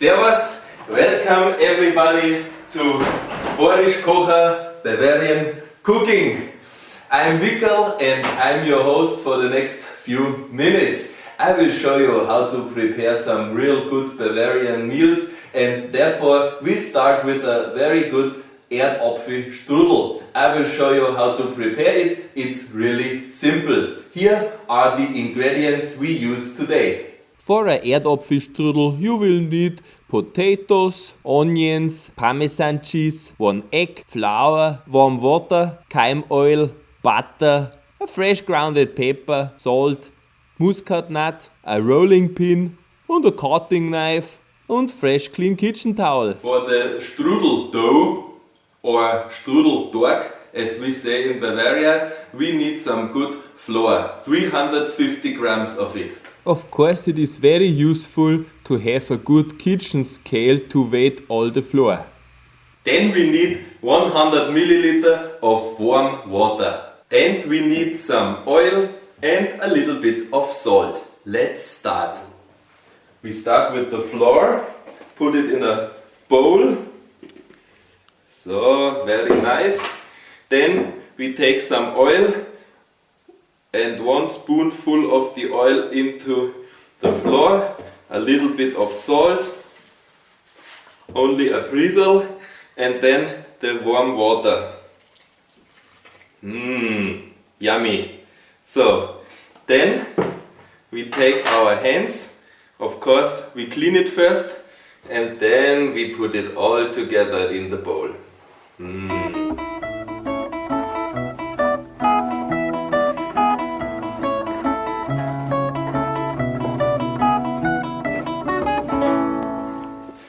Servus, welcome everybody to Boarisch, Kocha, Bavarian cooking. I'm Wiggerls and I'm your host for the next few minutes. I will show you how to prepare some real good Bavarian meals, and therefore we start with a very good Eadapfestrudl. I will show you how to prepare it. It's really simple. Here are the ingredients we use today. For an Eadapfestrudl you will need potatoes, onions, parmesancheese, 1 egg, flour, warm water, lime oil, butter, a fresh grounded pepper, salt, muscat nut, a rolling pin and a cutting knife and fresh clean kitchen towel. For the strudel dough or strudel dork, as we say in Bavaria, we need some good flour, 350 grams of it. Of course, it is very useful to have a good kitchen scale to weigh all the flour. Then we need 100 milliliter of warm water. And we need some oil and a little bit of salt. Let's start. We start with the flour, put it in a bowl. So, very nice. Then we take some oil and 1 spoonful of the oil into the flour, a little bit of salt, only a drizzle, and then the warm water. Yummy. So, then we take our hands, of course we clean it first, and then we put it all together in the bowl.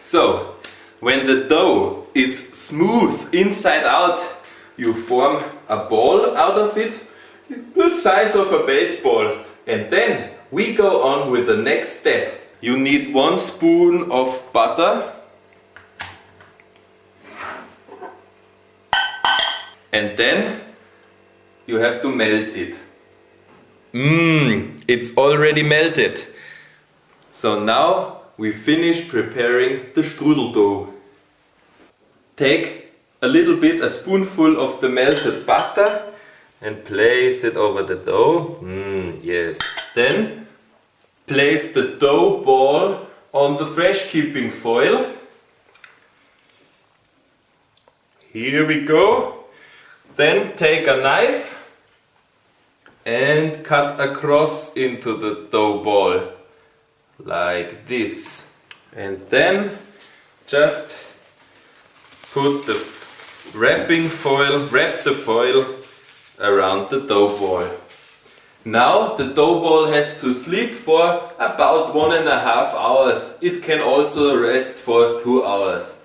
So, when the dough is smooth inside out, you form a ball out of it, the size of a baseball. And then we go on with the next step. You need 1 spoon of butter. And then you have to melt it. It's already melted. So now we finish preparing the strudel dough. Take a little bit, a spoonful of the melted butter and place it over the dough. Yes. Then place the dough ball on the fresh keeping foil. Here we go. Then take a knife and cut across into the dough ball like this, and then just put the wrap the foil around the dough ball. Now the dough ball has to sleep for about 1.5 hours. It can also rest for 2 hours.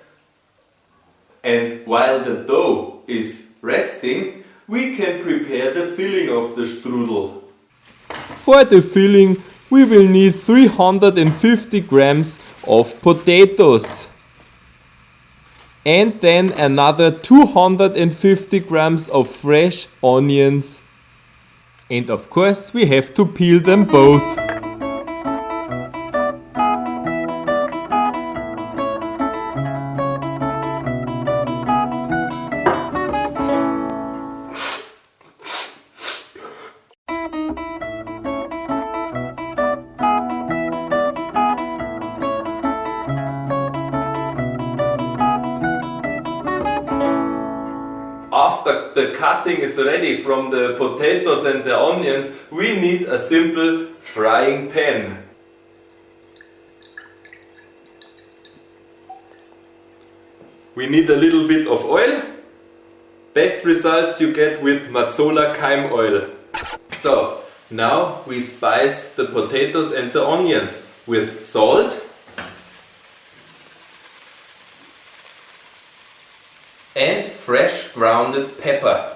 And while the dough is resting, we can prepare the filling of the strudel. For the filling we will need 350 grams of potatoes and then another 250 grams of fresh onions, and of course we have to peel them both. After the cutting is ready from the potatoes and the onions, we need a simple frying pan. We need a little bit of oil. Best results you get with Mazola lime oil. So, now we spice the potatoes and the onions with salt and fresh grounded pepper.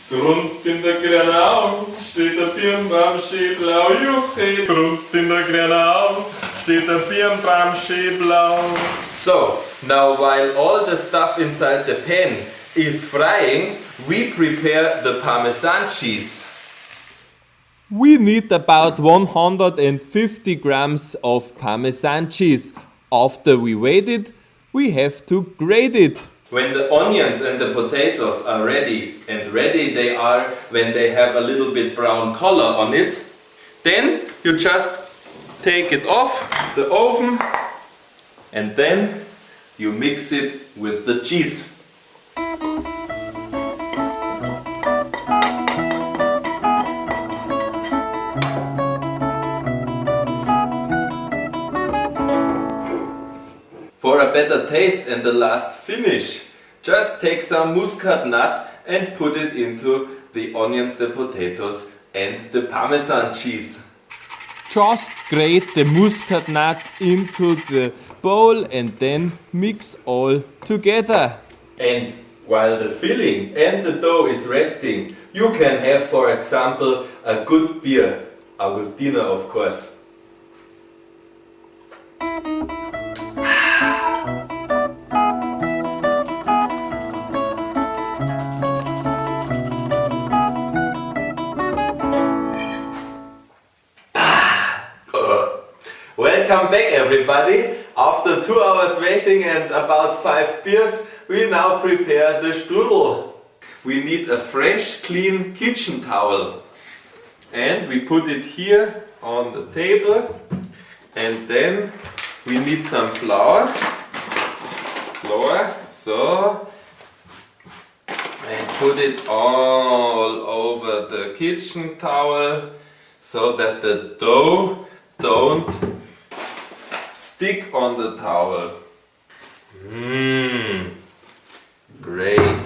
Drunten in der Grenau steht der Birnbaum-Schäblau, Juche. Drunten in der Grenau steht der Birnbaum-Schäblau. So, Now while all the stuff inside the pan is frying, we prepare the Parmesan cheese. We need about 150 grams of Parmesan cheese. After we weigh it, we have to grate it. When the onions and the potatoes are ready, and ready they are when they have a little bit brown color on it, then you just take it off the oven and then you mix it with the cheese. For a better taste and the last finish, just take some muscat nut and put it into the onions, the potatoes and the Parmesan cheese. Just grate the muscat nut into the bowl and then mix all together. And while the filling and the dough is resting, you can have, for example, a good beer, Augustiner of course. Welcome back everybody. After 2 hours waiting and about 5 beers, we now prepare the strudel. We need a fresh, clean kitchen towel. And we put it here on the table. And then we need some flour. So. And put it all over the kitchen towel so that the dough don't stick on the towel. Great.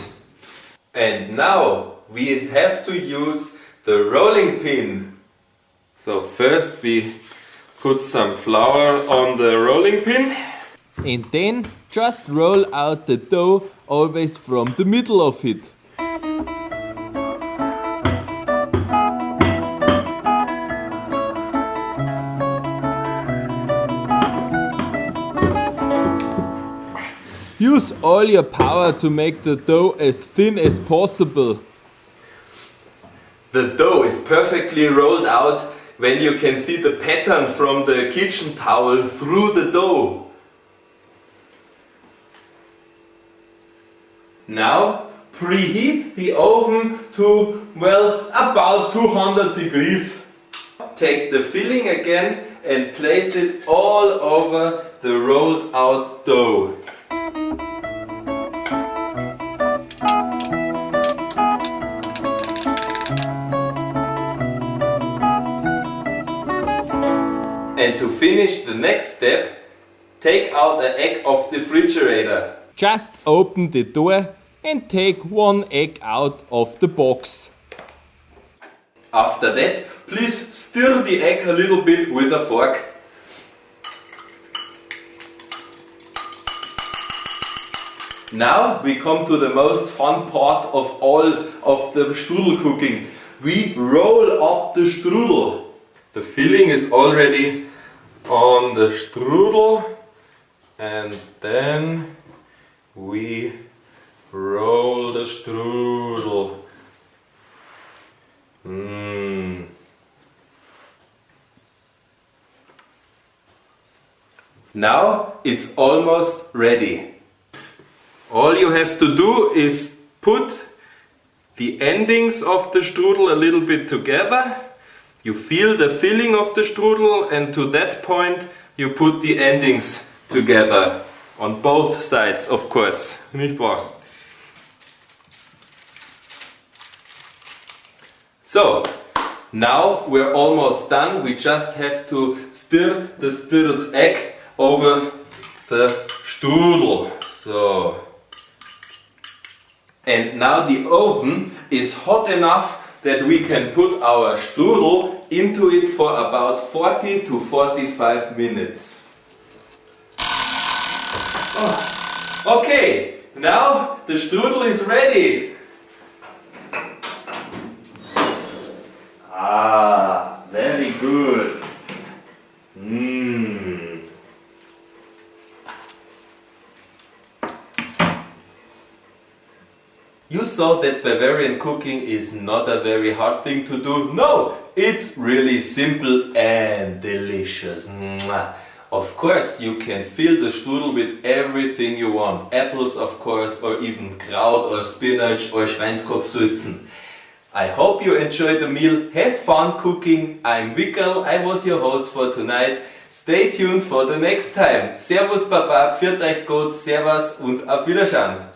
And now we have to use the rolling pin. So first we put some flour on the rolling pin. And then just roll out the dough always from the middle of it. Use all your power to make the dough as thin as possible. The dough is perfectly rolled out when you can see the pattern from the kitchen towel through the dough. Now preheat the oven to, well, about 200 degrees. Take the filling again and place it all over the rolled out dough. And to finish the next step, take out the egg of the refrigerator. Just open the door and take one egg out of the box. After that, please stir the egg a little bit with a fork. Now we come to the most fun part of all of the strudel cooking. We roll up the strudel. The filling is already on the strudel and then we roll the strudel. Now it's almost ready. All you have to do is put the endings of the strudel a little bit together. You feel the filling of the strudel and to that point you put the endings together. On both sides, of course. Nicht wahr? So, now we're almost done. We just have to stir the stirred egg over the strudel. So. And now the oven is hot enough that we can put our strudel into it for about 40 to 45 minutes. Oh. Okay, now the strudel is ready. Very good. You saw that Bavarian cooking is not a very hard thing to do. No, it's really simple and delicious. Mwah. Of course, you can fill the strudel with everything you want. Apples, of course, or even kraut or spinach or Schweinskopfsulzen. I hope you enjoyed the meal. Have fun cooking. I'm Wiggerl. I was your host for tonight. Stay tuned for the next time. Servus Baba, pfiat euch Gott, Servus und auf Wiedersehen.